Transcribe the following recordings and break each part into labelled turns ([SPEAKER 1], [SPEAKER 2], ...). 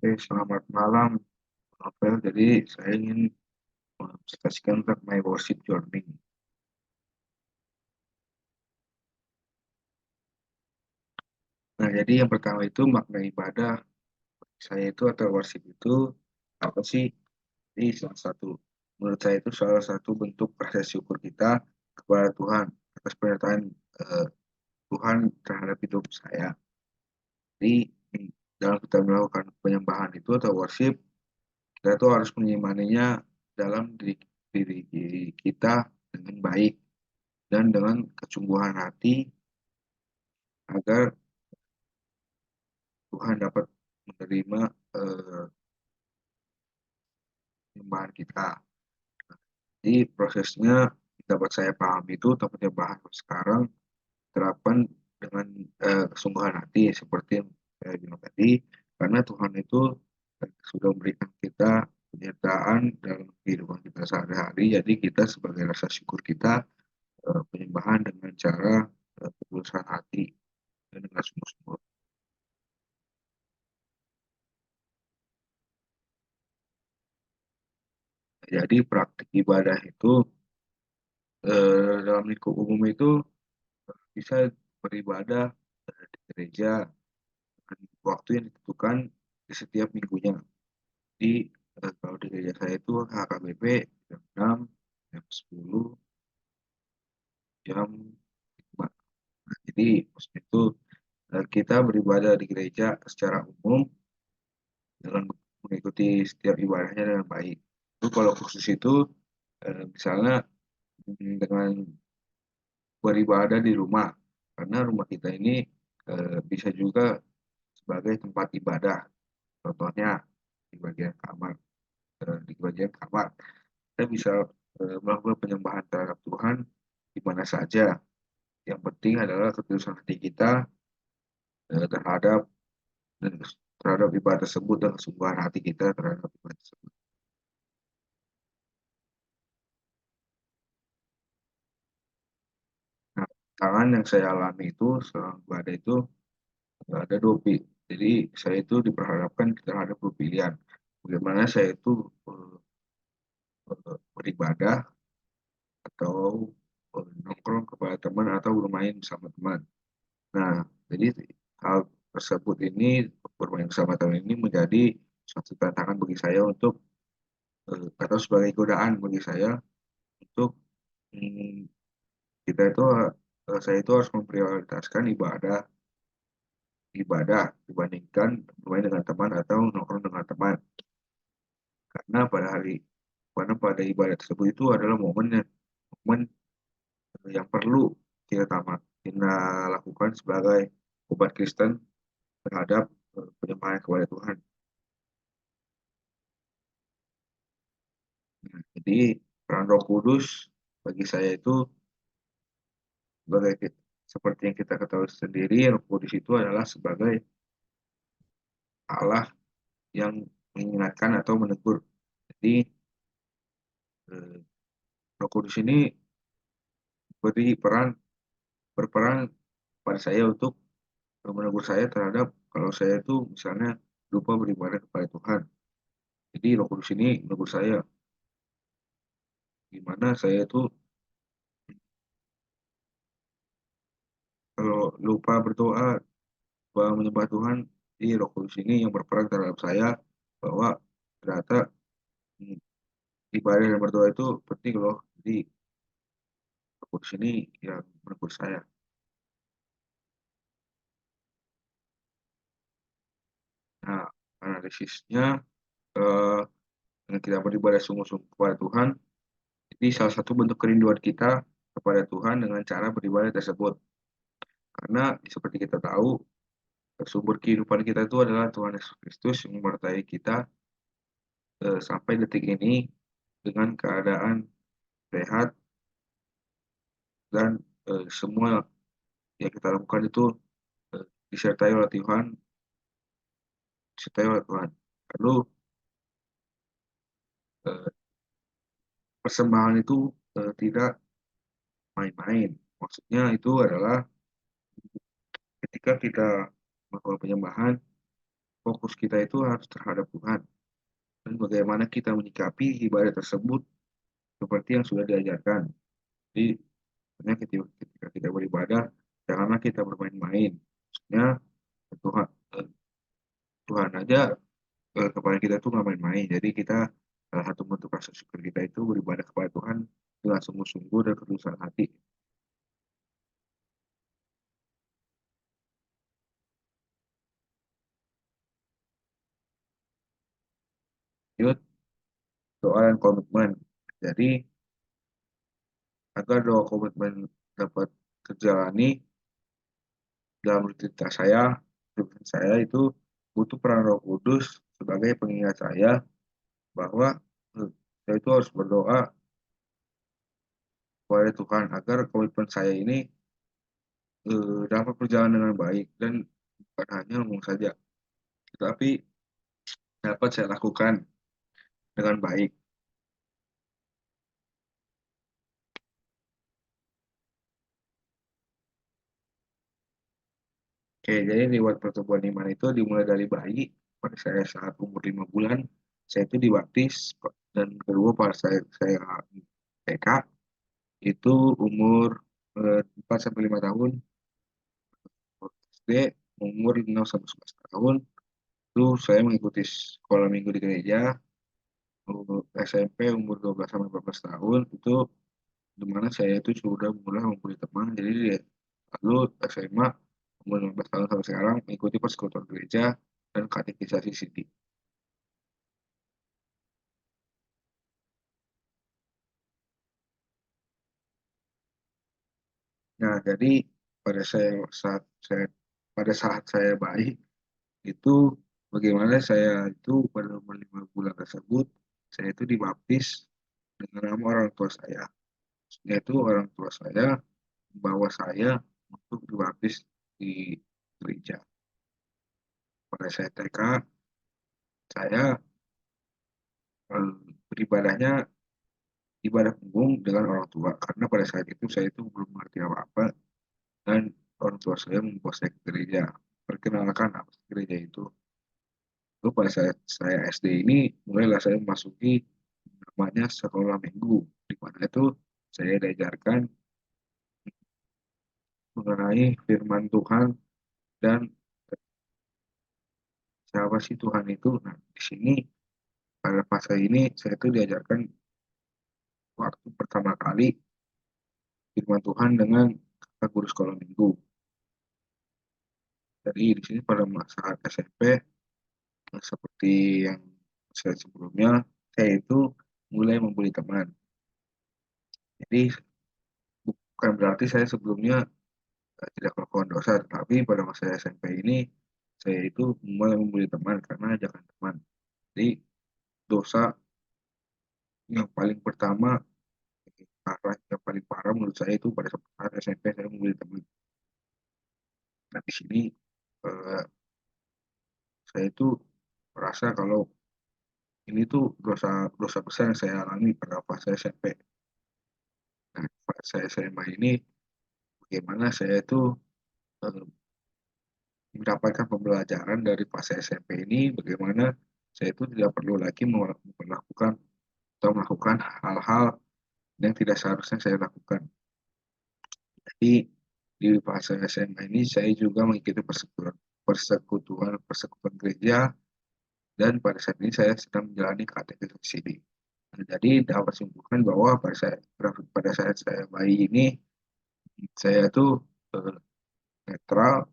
[SPEAKER 1] Oke, selamat malam, Novel. Jadi saya ingin presentasikan tentang my worship journey. Nah, jadi yang pertama itu makna ibadah saya itu atau worship itu apa sih? Ini salah satu, menurut saya itu salah satu bentuk rasa syukur kita kepada Tuhan atas penyertaan eh, Tuhan terhadap hidup saya. Jadi dalam kita melakukan penyembahan itu atau worship, kita itu harus mengimaninya dalam diri kita dengan baik dan dengan kesungguhan hati agar Tuhan dapat menerima eh, penyembahan kita. Jadi prosesnya dapat saya pahami itu dapat penyembahan sekarang terapkan dengan kesungguhan hati seperti yang saya bilang tadi, karena Tuhan itu sudah memberikan kita penyertaan dalam kehidupan kita sehari-hari. Jadi kita sebagai rasa syukur kita penyembahan dengan cara ketulusan hati dan dengan sungguh-sungguh. Jadi praktik ibadah itu dalam lingkup umum itu bisa beribadah di gereja dengan waktu yang ditentukan di setiap minggunya. Jadi kalau di gereja saya itu HKBP jam 6, jam 10, jam 5. Nah, jadi maksudnya itu kita beribadah di gereja secara umum dengan mengikuti setiap ibadahnya dengan baik. Itu kalau khusus itu misalnya dengan beribadah di rumah, karena rumah kita ini bisa juga sebagai tempat ibadah. Contohnya di bagian kamar, di bagian kamar kita bisa melakukan penyembahan terhadap Tuhan di mana saja. Yang penting adalah ketulusan hati kita terhadap dan terhadap ibadah tersebut dan kesungguhan hati kita terhadap ibadah tersebut. Nah, tantangan yang saya alami itu selama ibadah itu ada dua pilihan. Jadi saya itu diperhadapkan terhadap dua pilihan. Bagaimana saya itu beribadah atau nongkrong kepada teman atau bermain bersama teman. Nah, jadi hal tersebut ini bermain bersama teman ini menjadi suatu tantangan bagi saya untuk atau sebagai godaan bagi saya untuk mm, kita itu saya itu harus memprioritaskan ibadah ibadah dibandingkan bermain dengan teman atau nongkrong dengan teman. Karena pada ibadah tersebut itu adalah momen yang perlu kita lakukan sebagai umat Kristen terhadap penyembahan kepada Tuhan. Nah, jadi peran Roh Kudus bagi saya itu sebagai seperti yang kita ketahui sendiri, Roh Kudus itu adalah sebagai Allah yang mengingatkan atau menegur. Jadi eh, Roh Kudus ini beri peran berperan pada saya untuk menegur saya terhadap kalau saya itu misalnya lupa beribadah kepada Tuhan. Jadi Roh Kudus ini menegur saya gimana saya itu kalau lupa berdoa, lupa menyembah Tuhan, di Roh Kudus ini yang berperan terhadap saya bahwa ternyata hmm, ibadah dan berdoa itu penting loh. Jadi Roh Kudus ini yang menegur saya. Nah, analisisnya eh, dengan kita beribadah sungguh-sungguh kepada Tuhan, jadi salah satu bentuk kerinduan kita kepada Tuhan dengan cara beribadah tersebut. Karena seperti kita tahu, sumber kehidupan kita itu adalah Tuhan Yesus Kristus yang menyertai kita sampai detik ini dengan keadaan sehat dan semua yang kita lakukan itu disertai oleh Tuhan, disertai oleh Tuhan. Lalu eh, persembahan itu tidak main-main. Maksudnya itu adalah ketika kita melakukan penyembahan, fokus kita itu harus terhadap Tuhan dan bagaimana kita menyikapi ibadah tersebut seperti yang sudah diajarkan. Jadi sebenarnya ketika kita beribadah, janganlah kita bermain-main. Maksudnya Tuhan eee, Tuhan aja, kepada kita tuh nggak main-main. Jadi kita salah satu bentuk rasa syukur kita itu beribadah kepada Tuhan dengan sungguh-sungguh dan ketulusan hati. Lanjut, doa dan komitmen. Jadi agar doa komitmen dapat terjalani dalam rutinitas saya itu butuh peran Roh Kudus sebagai pengingat saya bahwa, saya itu harus berdoa kepada Tuhan agar komitmen saya ini, dapat berjalan dengan baik dan bukan hanya ngomong saja, tetapi dapat saya lakukan dengan baik. Oke, jadi riwayat pertumbuhan iman itu dimulai dari bayi, pada saya saat umur 5 bulan, saya itu dibaptis, dan kedua pada saya TK, itu umur, 4 sampai 5 tahun, SD umur 6 sampai 11 tahun, itu saya mengikuti sekolah minggu di gereja, SMP umur 12 sampai 14 tahun, itu di mana saya itu sudah mulai mempunyai teman, jadi lalu SMA umur 15 tahun sampai sekarang mengikuti persekutuan gereja dan katekisasi Siti. Nah, jadi pada saya saat saya pada saat saya bayi, itu bagaimana saya itu pada umur 5 bulan tersebut, saya itu dibaptis dengan nama orang tua saya. Yaitu orang tua saya membawa saya untuk dibaptis di gereja. Pada saya TK, saya, beribadahnya ibadah umum dengan orang tua, karena pada saat itu saya itu belum mengerti apa-apa dan orang tua saya membawa saya ke gereja, perkenalkan apa sih gereja itu. Lalu pada saat saya SD ini mulailah saya memasuki namanya sekolah minggu, di mana itu saya diajarkan mengenai firman Tuhan dan siapa sih Tuhan itu. Nah, di sini pada fase ini saya tuh diajarkan waktu pertama kali firman Tuhan dengan kata guru sekolah minggu. Jadi di sini pada saat SMP, seperti yang saya sebelumnya, saya itu mulai membuli teman. Jadi bukan berarti saya sebelumnya, tidak melakukan dosa, tetapi pada masa SMP ini, saya itu mulai membuli teman karena ajakan teman. Jadi dosa yang paling pertama, yang paling parah menurut saya itu pada saat SMP saya membuli teman. Nah di sini, eee, saya itu merasa kalau ini tuh dosa dosa besar yang saya alami pada fase SMP. Nah fase SMA ini bagaimana saya itu, eee, mendapatkan pembelajaran dari fase SMP ini bagaimana saya itu tidak perlu lagi melakukan atau melakukan hal-hal yang tidak seharusnya saya lakukan. Jadi di fase SMA ini saya juga mengikuti persekutuan persekutuan gereja dan pada saat ini saya sedang menjalani katekisasi ini. Nah, jadi dapat simpulkan bahwa pada saat saya bayi ini, saya tuh, eee, netral,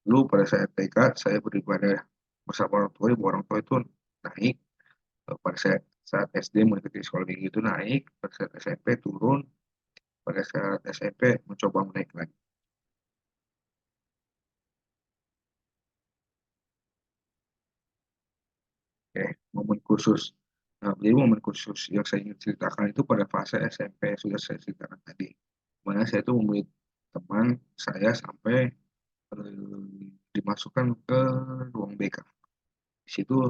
[SPEAKER 1] lalu pada saat TK saya beribadah bersama orang tua, ibu orang tua itu naik, pada saat saat SD mengikuti sekolah minggu itu naik, pada saat SMP turun, pada saat SMP mencoba menaik lagi. Oke, momen khusus. Nah, jadi momen khusus yang saya ingin ceritakan itu pada fase SMP yang sudah saya ceritakan tadi. Di mana saya itu memilih teman saya sampai, dimasukkan ke ruang BK. Di situ,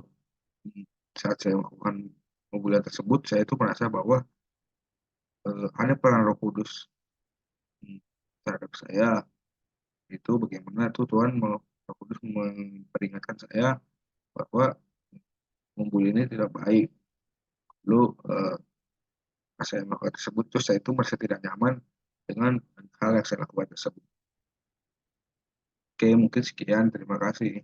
[SPEAKER 1] mmm, saat saya melakukan pembulian tersebut, saya itu merasa bahwa, ada peran Roh Kudus, mmm, terhadap saya, itu bagaimana tuh Tuhan Roh Kudus memperingatkan saya bahwa membuli ini tidak baik. Lalu pas saya melakukan tersebut, terus saya itu merasa tidak nyaman dengan hal yang saya lakukan tersebut. Oke, mungkin sekian. Terima kasih.